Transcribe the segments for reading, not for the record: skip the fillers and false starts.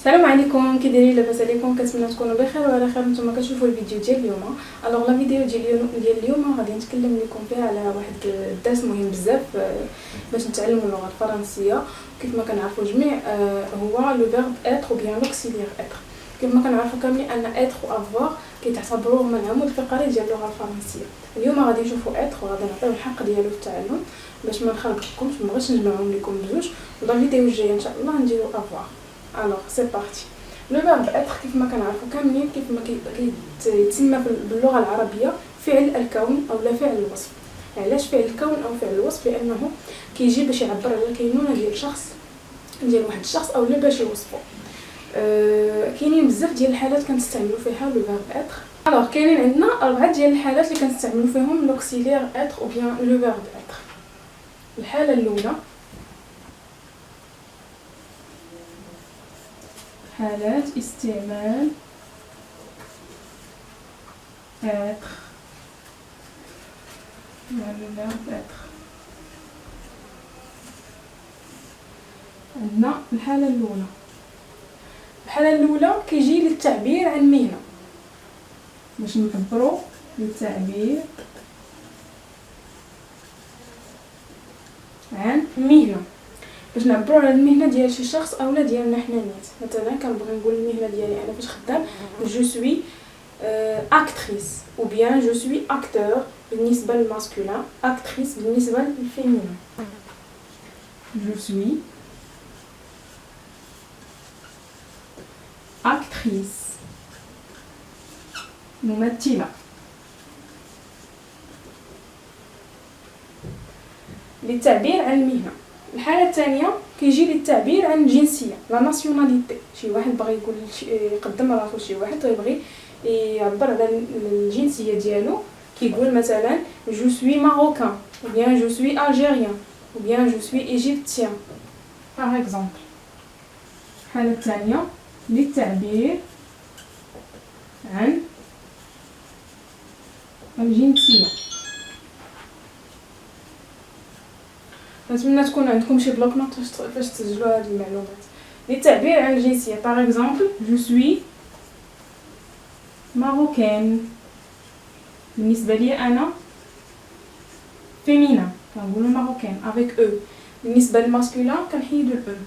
السلام عليكم، كي دايرين؟ لاباس عليكم؟ كنتمنى تكونوا بخير وعلى خير. نتوما كتشوفوا الفيديو ديال اليوم. الوغ لا فيديو ديال اليوم غادي نتكلم لكم فيها على واحد الدرس مهم بزاف باش نتعلموا اللغه الفرنسيه. كيف ما كنعرفوا جميع هو لو فيرب être ou bien l'auxiliaire être. كيف ما كنعرفوا كاملين ان être و avoir كيتعتبروه من العمود الفقري ديال اللغه الفرنسيه. اليوم غادي نشوفوا être وغادي نعطيو الحق ديالو في التعلم باش ما نخربقكمش، ما بغيتش نجمعهم لكم بجوج. ولا الفيديو الجايه ان شاء الله نديرو avoir. Alors c'est parti. لو فيرب être كيف ما كنعرفوا كاملين كيف ما كيتسمى باللغه العربيه فعل الكون او لا فعل الوصف. علاش فعل الكون او فعل الوصف؟ لانه كيجي باش يعبر على الكينونه ديال شخص، ديال واحد الشخص او لا باش يوصفه. كاينين بزاف ديال الحالات كنستعملوا فيها لو فيرب être. الوغ كاينين عندنا 4 ديال الحالات اللي كنستعملوا فيهم لوكسيليير être او بيان لو فيرب être. الحاله الاولى حالات استعمال être يعني verbe être. عندنا الحالة الأولى كيجي للتعبير عن مهنة، باش نعبروا للتعبير عن مهنة، باش نعبروا على المهنه ديال شي شخص اولا ديالنا حنا نيت. مثلا كنبغي نقول المهنه ديالي انا فاش خدام جو سوي اكتريس او بيان جو سوي اكتور بالنسبه للماسكولين، اكتريس بالنسبه للفيمينين. جو سوي اكتريس ممثله. للتعبير عن المهنه. الحاله الثانيه كيجي للتعبير عن الجنسيه، لا ناسيوناليتي. شي واحد بغى يقول يقدم راسو، شي واحد تيبغي يعبر على الجنسيه ديالو، كيقول مثلا جو سوي ماروكان ou bien je suis algérien ou bien je suis égyptien par exemple. الحاله الثانيه للتعبير عن الجنسيه. نتمنى تكون عندكم شي بلوك نوت فاش تسجلوا هذه المعلومات. للتعبير عن الجنسيه par exemple je suis marocaine. بالنسبه لي انا féminin كنقولوا marocaine avec e. بالنسبه للماسكولين كنحيدوا ال.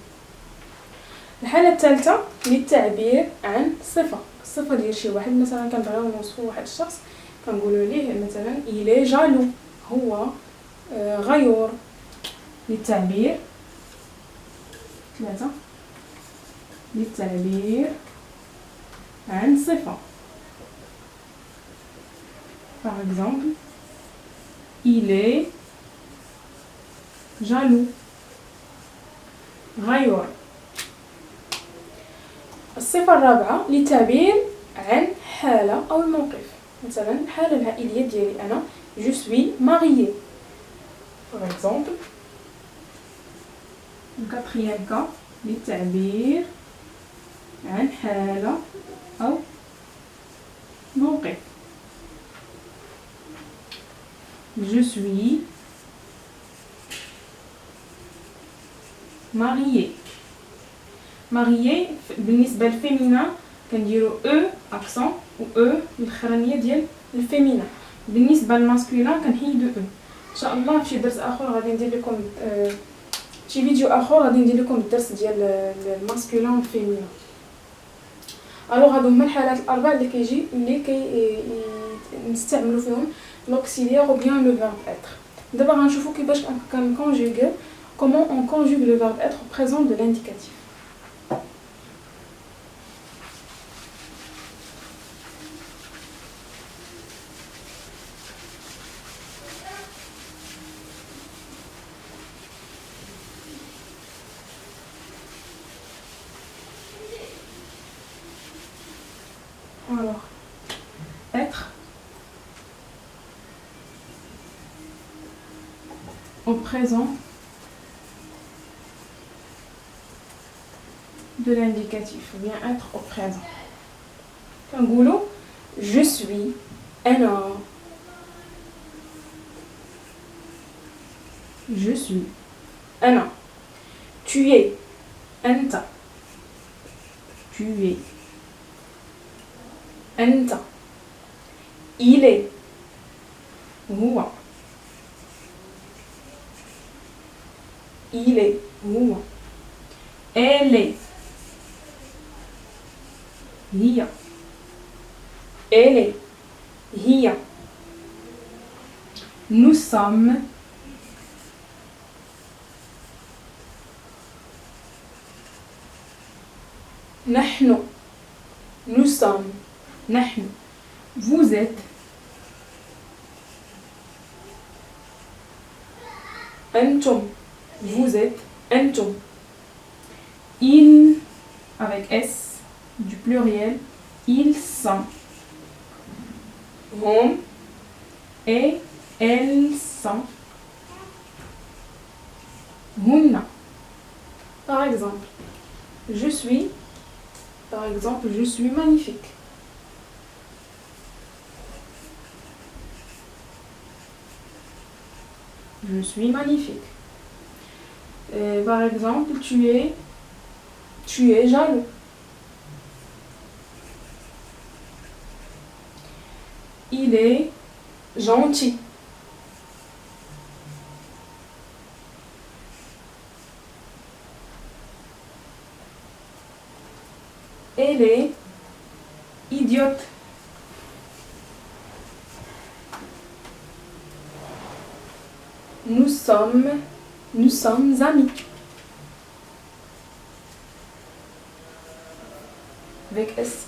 الحاله الثالثه للتعبير عن صفه، الصفه ديال شي واحد. مثلا كنبغيو نوصفوا واحد الشخص كنقولوا ليه مثلا il est jaloux، هو غيور. للتعبير ثلاثة للتعبير عن صفة par exemple il est jaloux، غيور. الصفة الرابعة للتعبير عن حالة أو الموقف. مثلا الحالة العائلية ديالي أنا je suis mariée par exemple. الكاتريام كا للتعبير عن حالة أو موقف. je suis mariée. mariée بالنسبة للفيمينا كنديرو او اكسون و او الاخرانيه ديال الفيمينا. بالنسبة للماسكولين كنحيدو او. ان شاء الله في شي درس اخر غادي ندير لكم شي فيديو اخر غادي ندير لكم الدرس ديال الماسكولين والفيمينا. الوغ هادو هما الحالات الاربع اللي كيجي نستعملوا فيهم l'auxiliaire ou bien le verbe être. دابا غنشوفوا كيفاش كنكونجوغي comment on conjugue le verbe être au présent de l'indicatif. Alors, être au présent de l'indicatif, ou bien être au présent. كنقولوا je suis أنا، je suis أنا. Tu es أنت. tu es. أنت. Il est. هو. Il est. هو. Elle est. هي. Elle est. هي. Nous sommes. نحن. Nous sommes. نحن. Vous êtes. أنتم. Vous êtes. أنتم. Ils, avec S, du pluriel, ils sont. Hum et elles sont. Hunna. Par exemple, je suis. Par exemple, je suis magnifique. Je suis magnifique. Par exemple, tu es jaloux. Il est gentil. Elle est idiote. Nous sommes amis. Avec S.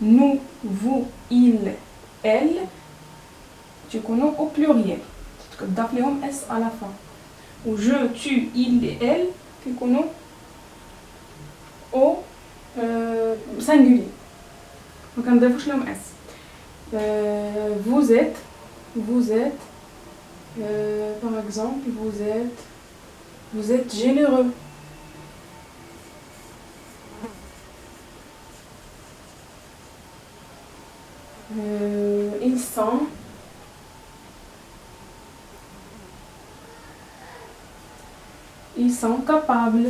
Nous, vous, il, elle. Tu connais au pluriel. Tu peux d'appeler S à la fin. Ou je, tu, il et elle. Tu connais au singulier. Donc on ne S. Vous êtes. Par exemple, vous êtes généreux. Ils sont capables.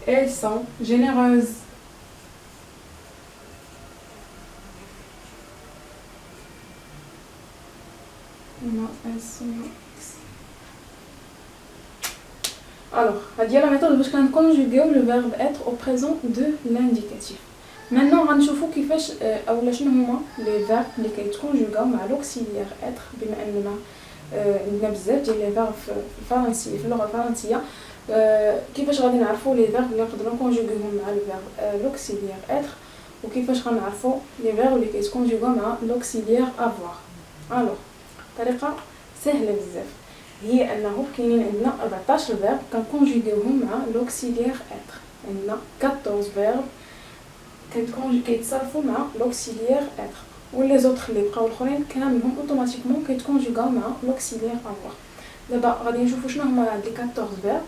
Elles sont généreuses. Non, elles sont... Alors, هذه la méthode باش كنكونجوغيو le verbe être au présent de l'indicatif. Maintenant غنشوفوا كيفاش اولا شنو هما les verbes اللي كيتكونجوغاو مع l'auxiliaire être بما اننا عندنا بزاف ديال لي فيرب في الفرنسيه في اللغه الفرنسيه. كيفاش غادي نعرفوا لي فيرب اللي نقدروا نكونجوغيوهم مع الفيرب l'auxiliaire être وكيفاش غنعرفوا لي فيرب اللي كيتكونجوغاو مع l'auxiliaire avoir. الوغ طريقه سهله بزاف هي انه كاينين عندنا 14 فيرب كنكونجوغيوهم مع l'auxiliaire être. عندنا 14 فيرب كيتصرفوا مع l'auxiliaire être ولي زوطخ اللي بقاو الاخرين كاملهم اوتوماتيكمون كيتكونجوغاو مع l'auxiliaire avoir. دابا غادي نشوفوا شنو هما هاد لي 14 فيرب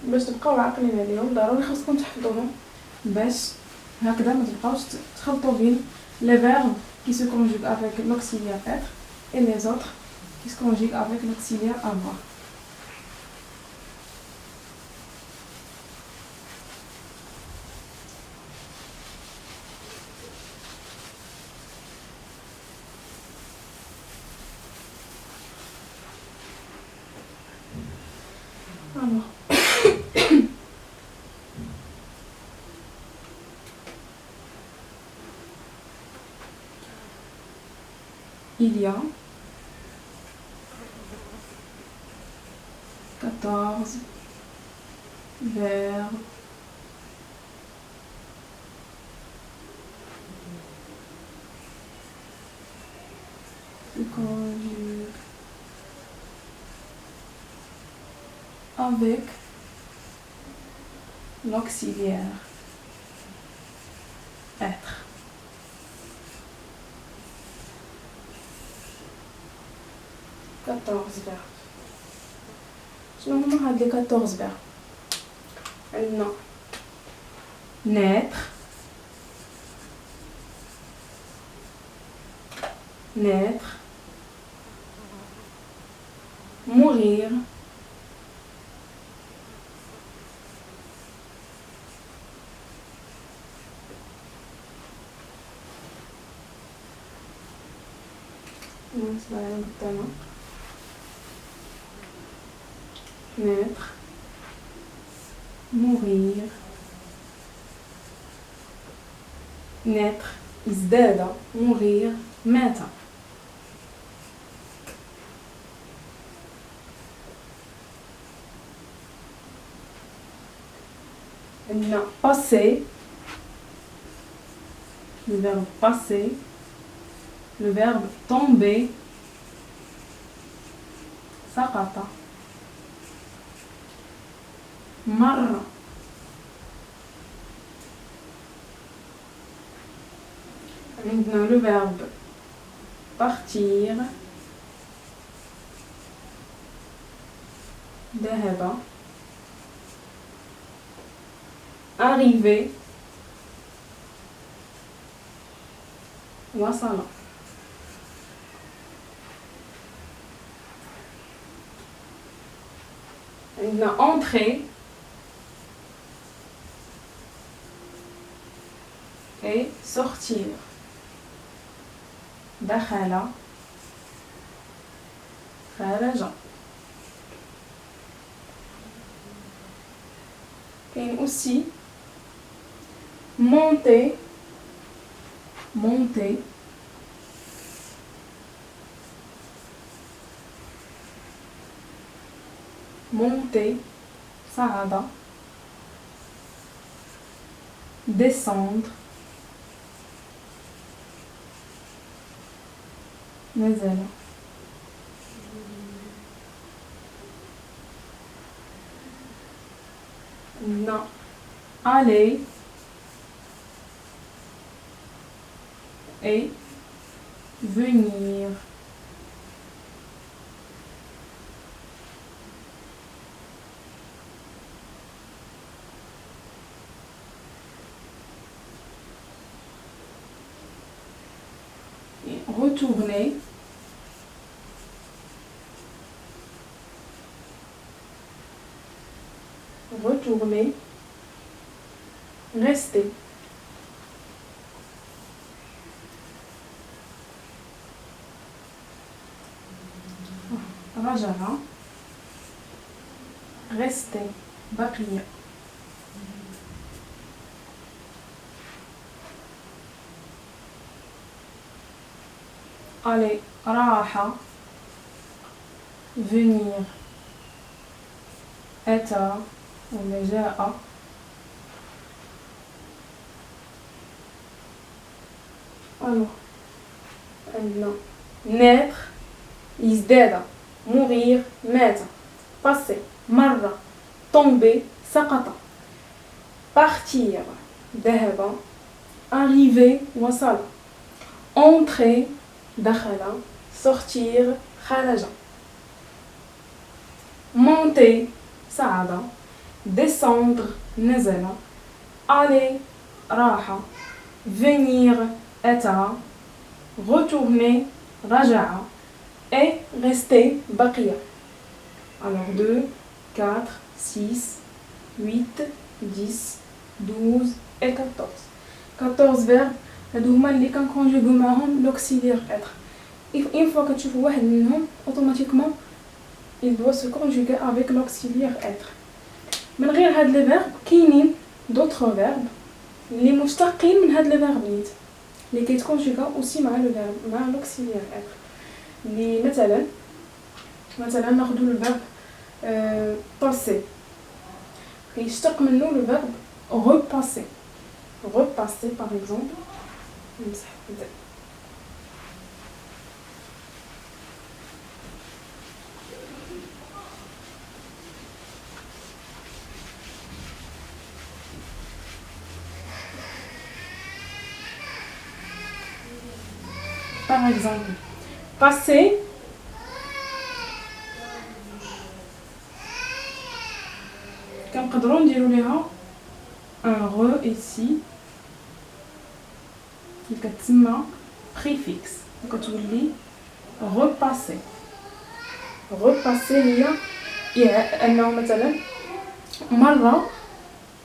باش تبقاو عاقلين عليهم. ضروري خاصكم تحفظوهم باش هكذا ما تبقاوش تخلطوا بين لي فيرب qui se conjuguent avec l'auxiliaire être et les autres qui se conjuguent avec l'auxiliaire avoir. Alors, il y a 14 verbes qui conjuguent avec l'auxiliaire être. Quatorze verbes. شنو هما هاد لي 14 فيرب؟ عندنا naître naître mourir, naître, mourir, naître, ازداد, mourir, مات. عندنا passer, le verbe passer, le verbe tomber, سقط, مر, عندنا le verbe partir, ذهب, arriver, وصل. عندنا entrer et sortir. دخل, خرج. كاين aussi monter, monter, monter, صعد, descendre, نزل. Non. Aller et venir. Et retourner. Retourner, rester. رجع, rester, بقي. aller, راح, venir, أتى ولا جاء. Alors, عندنا naître, ازداد, mourir, مات, passer, مر, tomber, سقط, partir, ذهب, arriver, وصل, entrer, دخل, sortir, خرج, monter, صعد, descendre, نزل, aller, راح, venir, أتى, retourner, رجع, et rester, بقي. Alors 2, 4, 6, 8, 10, 12 et 14. 14 verbes هادو هما اللي كنكونجوغو معاهم l'auxiliaire être. Une fois que تشوفوا واحد منهم automatiquement il doit se conjuguer avec l'auxiliaire être. من غير هاد لي فيرب كاينين d'autres verbes اللي مشتقين من هاد لي فيرب نيت اللي كيتكونجوغا اوسي مع لو فيرب مع l'auxiliaire être. اللي مثلا ناخذوا الفيرب passer كيشتق منه لو فيرب repasser. Repasser par exemple. Par exemple, passer, كنقدروا نديروا ليها un re ici اللي كتسمى préfixe وكتولي repasser. غوباسي هي انه مثلا مره،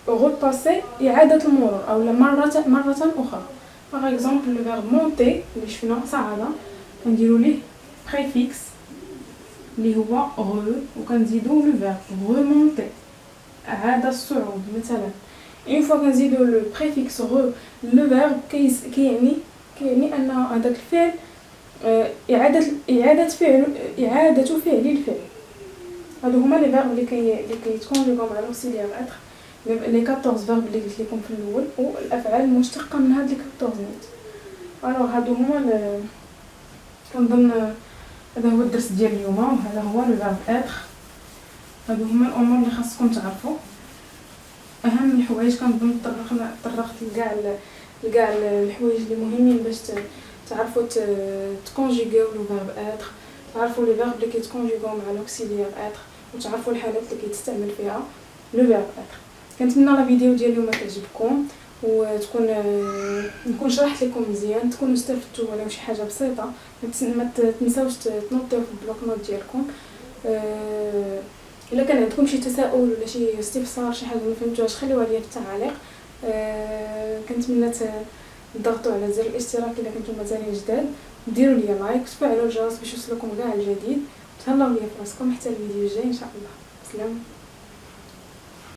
غوباسي اعاده المرور او مره اخرى. باغ اكزومبل لو فيرب مونتي اللي شفنا صعد كنديروا ليه بريفيكس اللي هو غو، وكنزيدوا لو فيرب غومونتي عاد الصعود مثلا. اون فوا كنزيدوا لو بريفيكس غو لو فيرب كيعني ان هذاك الفعل اعاده فعل الفعل. هادو هما لي فيرب اللي كيتكونجوغو مع لوكسيليير اتر، لي 14 فيرب اللي قلت لكم في الاول، والافعال المشتقه من هاد لي 14 نيت. الوغ هادو هما كنظن هذا هو الدرس ديال اليوم، وهذا هو لو فيرب اتر. هادو هما الامور اللي خاصكم تعرفوا، اهم الحوايج. كنظن طرقت لكاع الحوايج اللي مهمين باش تعرفوا تكونجوغيو لو فيرب اتر، تعرفوا لي فيرب اللي كيتكونجوغو مع لوكسيليير اتر، وتعرفوا الحالات اللي كيتستعمل فيها لو فيرب اتر. كنتمنى لا فيديو ديال اليوم تعجبكم، وتكون نكون شرحت لكم مزيان، تكونوا استفدتوا ولو شي حاجه بسيطه. ما تنساوش تنوطيو في البلوك نوت ديالكم. الا كان عندكم شي تساؤل ولا شي استفسار، شي حاجه ما فهمتوهاش، خليوها ليا في التعاليق. كنتمنى تضغطوا على زر الاشتراك الا كنتم مازالين جداد، ديروا لي لايك، وتفعلوا الجرس باش يوصلكم كاع الجديد. تهلاو ليا في راسكم حتى الفيديو الجاي ان شاء الله. سلام.